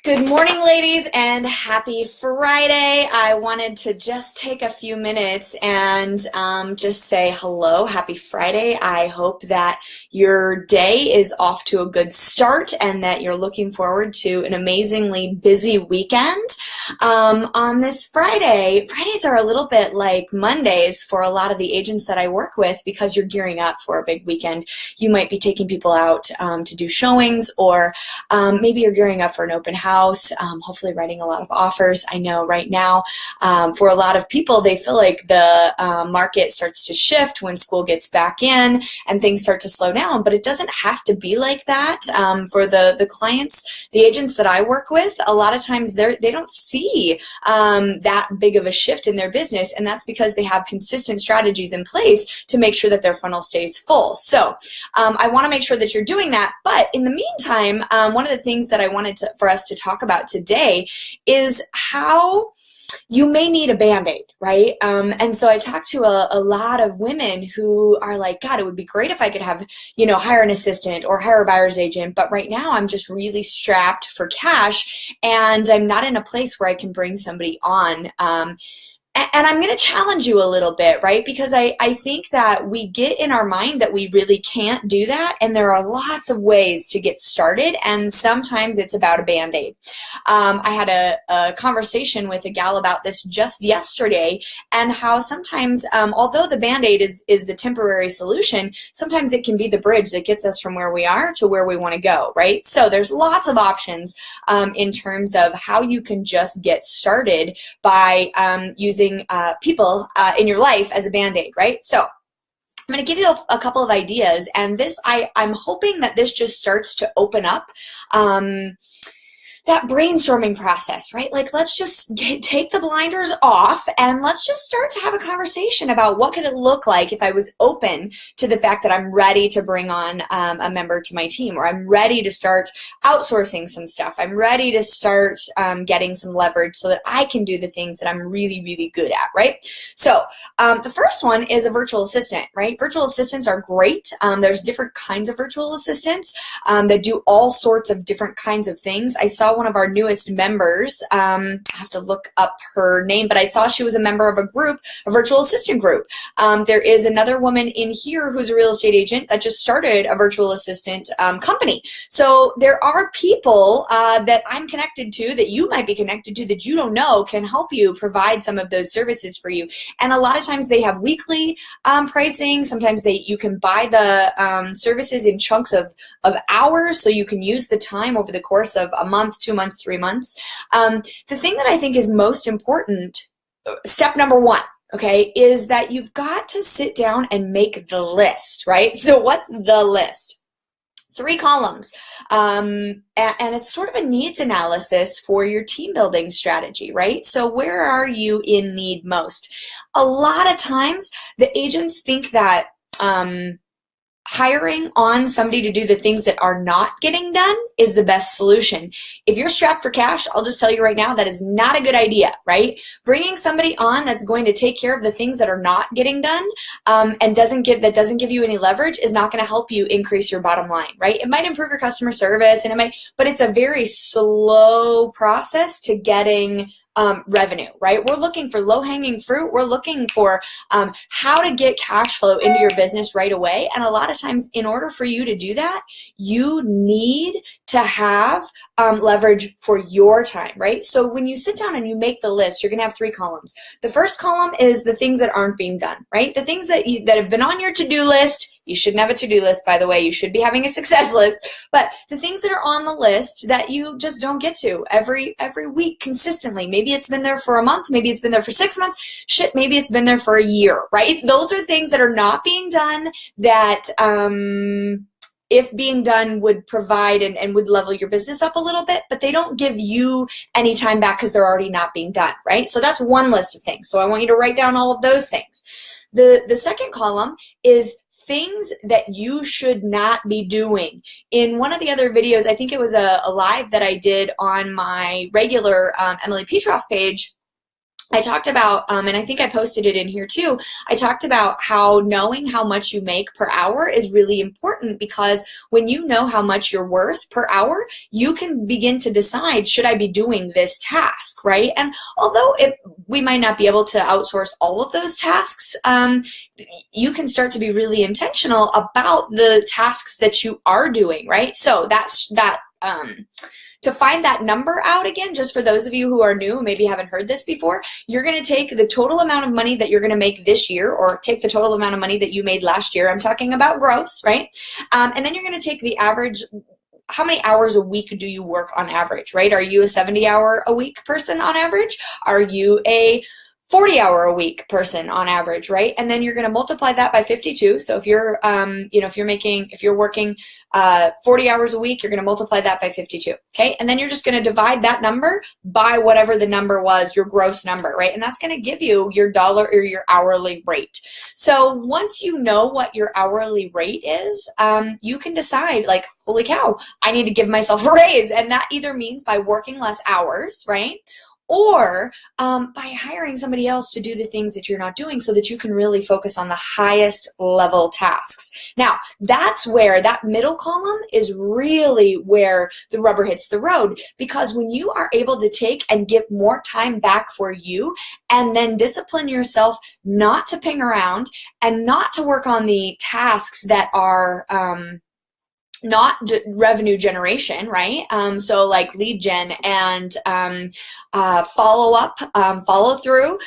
Good morning, ladies, and happy Friday. I wanted to just take a few minutes and just say hello, happy Friday. I hope that your day is off to a good start and that you're looking forward to an amazingly busy weekend. On this Friday, Fridays are a little bit like Mondays for a lot of the agents that I work with because you're gearing up for a big weekend. You might be taking people out to do showings, or maybe you're gearing up for an open house, hopefully writing a lot of offers. I know right now for a lot of people, they feel like the market starts to shift when school gets back in and things start to slow down, but it doesn't have to be like that. For the clients, the agents that I work with, a lot of times they don't see that big of a shift in their business, and that's because they have consistent strategies in place to make sure that their funnel stays full. So I want to make sure that you're doing that, but in the meantime, one of the things that I wanted for us to talk about today is how you may need a Band-Aid, right? And so I talked to a lot of women who are like, God, it would be great if I could have, hire an assistant or hire a buyer's agent. But right now I'm just really strapped for cash and I'm not in a place where I can bring somebody on. And I'm going to challenge you a little bit, right? Because I think that we get in our mind that we really can't do that. And there are lots of ways to get started. And sometimes it's about a Band-Aid. I had a conversation with a gal about this just yesterday, and how sometimes, although the Band-Aid is the temporary solution, sometimes it can be the bridge that gets us from where we are to where we want to go, right? So there's lots of options in terms of how you can just get started by using people in your life as a Band-Aid, right? So I'm going to give you a couple of ideas, and I'm hoping that this just starts to open up that brainstorming process, right? Like, let's just take the blinders off and let's just start to have a conversation about what could it look like if I was open to the fact that I'm ready to bring on a member to my team, or I'm ready to start outsourcing some stuff. I'm ready to start getting some leverage so that I can do the things that I'm really, really good at, right? So the first one is a virtual assistant, right? Virtual assistants are great. There's different kinds of virtual assistants that do all sorts of different kinds of things. I saw one of our newest members, I have to look up her name, but I saw she was a member of a virtual assistant group. There is another woman in here who's a real estate agent that just started a virtual assistant company. So there are people that I'm connected to, that you might be connected to, that you don't know, can help you provide some of those services for you. And a lot of times they have weekly pricing. Sometimes you can buy the services in chunks of hours, so you can use the time over the course of a month, 2 months, 3 months. The thing that I think is most important, step number one, okay, is that you've got to sit down and make the list, right? So what's the list? 3 columns. And it's sort of a needs analysis for your team building strategy, right? So where are you in need most? A lot of times the agents think that hiring on somebody to do the things that are not getting done is the best solution. If you're strapped for cash, I'll just tell you right now, that is not a good idea, right? Bringing somebody on that's going to take care of the things that are not getting done and doesn't give you any leverage is not going to help you increase your bottom line, right? It might improve your customer service, but it's a very slow process to getting revenue, right? We're looking for low-hanging fruit. We're looking for how to get cash flow into your business right away. And a lot of times, in order for you to do that, you need to have leverage for your time, right? So when you sit down and you make the list, you're going to have 3 columns. The first column is the things that aren't being done, right? The things that have been on your to-do list. You shouldn't have a to-do list, by the way. You should be having a success list. But the things that are on the list that you just don't get to every week consistently. Maybe it's been there for a month. Maybe it's been there for 6 months. Shit, maybe it's been there for a year, right? Those are things that are not being done that if being done would provide and would level your business up a little bit, but they don't give you any time back because they're already not being done, right? So that's one list of things. So I want you to write down all of those things. The second column is things that you should not be doing. In one of the other videos, I think it was a live that I did on my regular Emily Petroff page, I talked about, and I think I posted it in here too, I talked about how knowing how much you make per hour is really important, because when you know how much you're worth per hour, you can begin to decide, should I be doing this task, right? And although we might not be able to outsource all of those tasks, you can start to be really intentional about the tasks that you are doing, right? So that's that. To find that number out again, just for those of you who are new, maybe haven't heard this before, you're going to take the total amount of money that you're going to make this year, or take the total amount of money that you made last year. I'm talking about gross, right? And then you're going to take the average. How many hours a week do you work on average, right? Are you a 70-hour-a-week person on average? Are you a 40-hour-a-week person on average, right? And then you're going to multiply that by 52. So if you're, if you're working 40 hours a week, you're going to multiply that by 52. Okay. And then you're just going to divide that number by whatever the number was, your gross number, right? And that's going to give you your dollar or your hourly rate. So once you know what your hourly rate is, you can decide, like, holy cow, I need to give myself a raise. And that either means by working less hours, right? Or by hiring somebody else to do the things that you're not doing, so that you can really focus on the highest level tasks. Now, that's where that middle column is really where the rubber hits the road, because when you are able to take and get more time back for you, and then discipline yourself not to ping around and not to work on the tasks that are not revenue generation, right? So like lead gen and follow up, follow through.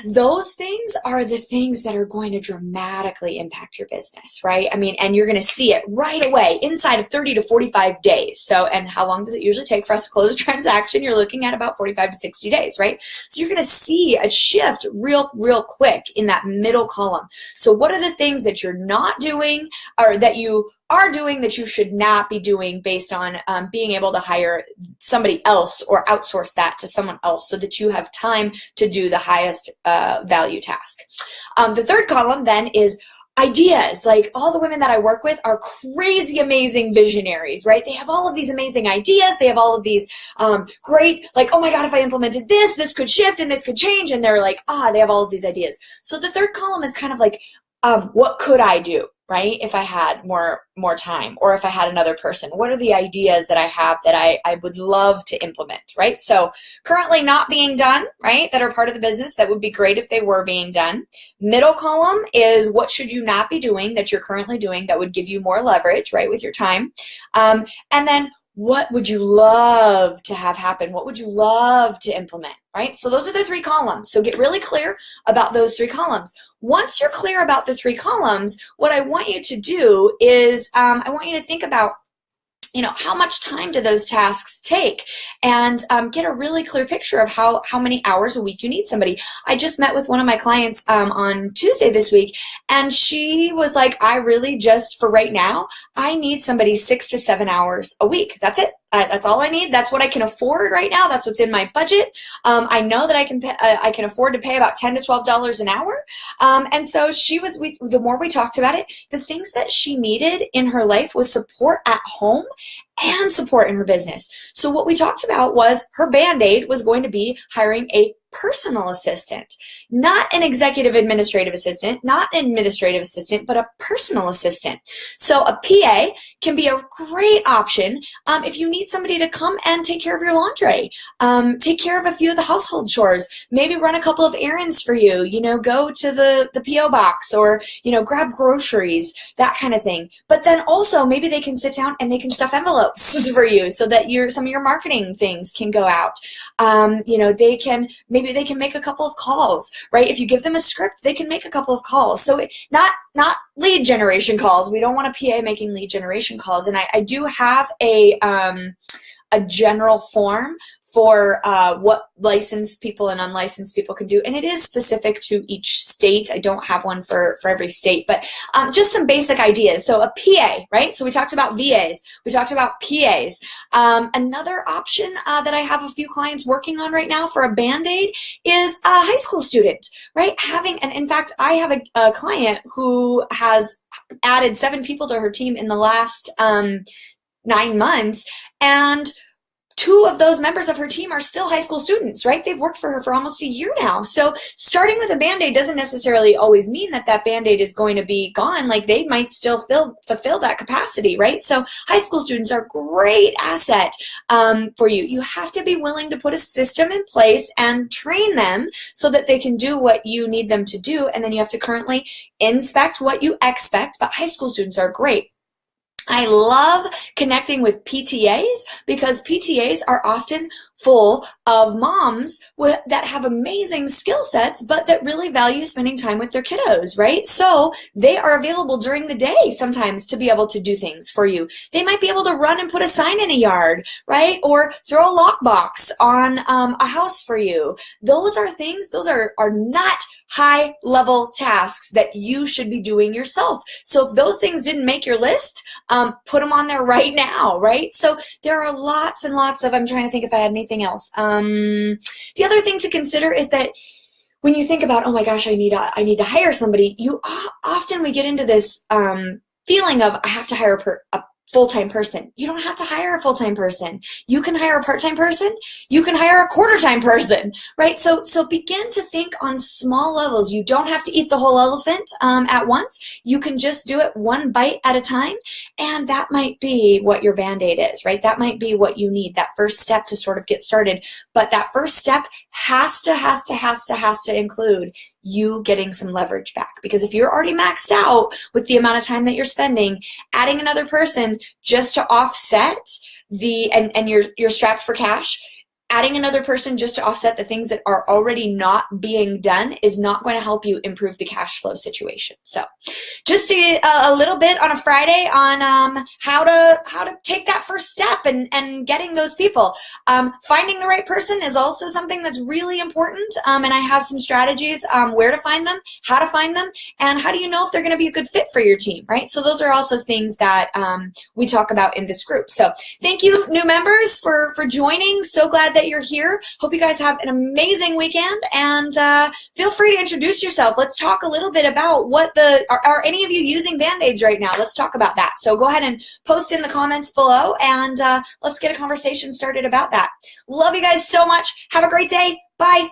Those things are the things that are going to dramatically impact your business, right? I mean, and you're going to see it right away inside of 30 to 45 days. So, and how long does it usually take for us to close a transaction? You're looking at about 45 to 60 days, right? So you're going to see a shift real quick in that middle column. So what are the things that you're not doing, or that you are doing that you should not be doing, based on being able to hire somebody else or outsource that to someone else, so that you have time to do the highest value task. The third column then is ideas. Like, all the women that I work with are crazy, amazing visionaries, right? They have all of these amazing ideas. They have all of these great, like, oh my God, if I implemented this, this could shift and this could change. And they're like, they have all of these ideas. So the third column is kind of like, what could I do, right? If I had more time, or if I had another person, what are the ideas that I have that I would love to implement, right? So currently not being done, right? That are part of the business that would be great if they were being done. Middle column is what should you not be doing that you're currently doing that would give you more leverage, right? With your time. And then what would you love to have happen? What would you love to implement, right? So those are the three columns. So get really clear about those three columns. Once you're clear about the three columns, what I want you to do is I want you to think about, how much time do those tasks take, and get a really clear picture of how many hours a week you need somebody. I just met with one of my clients on Tuesday this week, and she was like, I really just, for right now, I need somebody 6 to 7 hours a week. That's it. That's all I need. That's what I can afford right now. That's what's in my budget. I know that I can afford to pay about $10 to $12 an hour. And so the more we talked about it, the things that she needed in her life was support at home and support in her business. So what we talked about was her Band-Aid was going to be hiring a personal assistant, not an executive administrative assistant, not an administrative assistant, but a personal assistant. So a PA can be a great option if you need somebody to come and take care of your laundry, take care of a few of the household chores, maybe run a couple of errands for you, go to the P.O. box, or, grab groceries, that kind of thing. But then also maybe they can sit down and they can stuff envelopes for you, so that some of your marketing things can go out. Maybe they can make a couple of calls, right? If you give them a script, they can make a couple of calls. So not lead generation calls. We don't want a PA making lead generation calls. And I do have a general form for what licensed people and unlicensed people can do. And it is specific to each state. I don't have one for every state, but just some basic ideas. So a PA, right? So we talked about VAs. We talked about PAs. Another option that I have a few clients working on right now for a Band-Aid is a high school student, right? And in fact, I have a client who has added 7 people to her team in the last 9 months. And 2 of those members of her team are still high school students, right? They've worked for her for almost a year now. So starting with a Band-Aid doesn't necessarily always mean that that Band-Aid is going to be gone. Like, they might still fulfill that capacity, right? So high school students are a great asset for you. You have to be willing to put a system in place and train them so that they can do what you need them to do. And then you have to currently inspect what you expect, but high school students are great. I love connecting with PTAs because PTAs are often full of moms that have amazing skill sets, but that really value spending time with their kiddos, right? So they are available during the day sometimes to be able to do things for you. They might be able to run and put a sign in a yard, right? Or throw a lockbox on a house for you. Those are things, those are not high level tasks that you should be doing yourself. So if those things didn't make your list, put them on there right now, right? So there are lots and lots of, I'm trying to think if I had anything else. The other thing to consider is that when you think about, oh my gosh, I need to hire somebody, often we get into this feeling of, I have to hire a full-time person. You don't have to hire a full-time person. You can hire a part-time person. You can hire a quarter-time person, right? So begin to think on small levels. You don't have to eat the whole elephant at once. You can just do it one bite at a time. And that might be what your Band-Aid is, right? That might be what you need, that first step to sort of get started. But that first step has to include you getting some leverage back. Because if you're already maxed out with the amount of time that you're spending, adding another person just to offset and you're strapped for cash, adding another person just to offset the things that are already not being done is not going to help you improve the cash flow situation. So just a little bit on a Friday on how to take that first step and getting those people. Finding the right person is also something that's really important, and I have some strategies where to find them, how to find them, and how do you know if they're going to be a good fit for your team, right? So those are also things that we talk about in this group. So thank you, new members, for joining. So glad that you're here. Hope you guys have an amazing weekend, and feel free to introduce yourself. Let's talk a little bit about are any of you using Band-Aids right now? Let's talk about that. So go ahead and post in the comments below, and let's get a conversation started about that. Love you guys so much. Have a great day. Bye.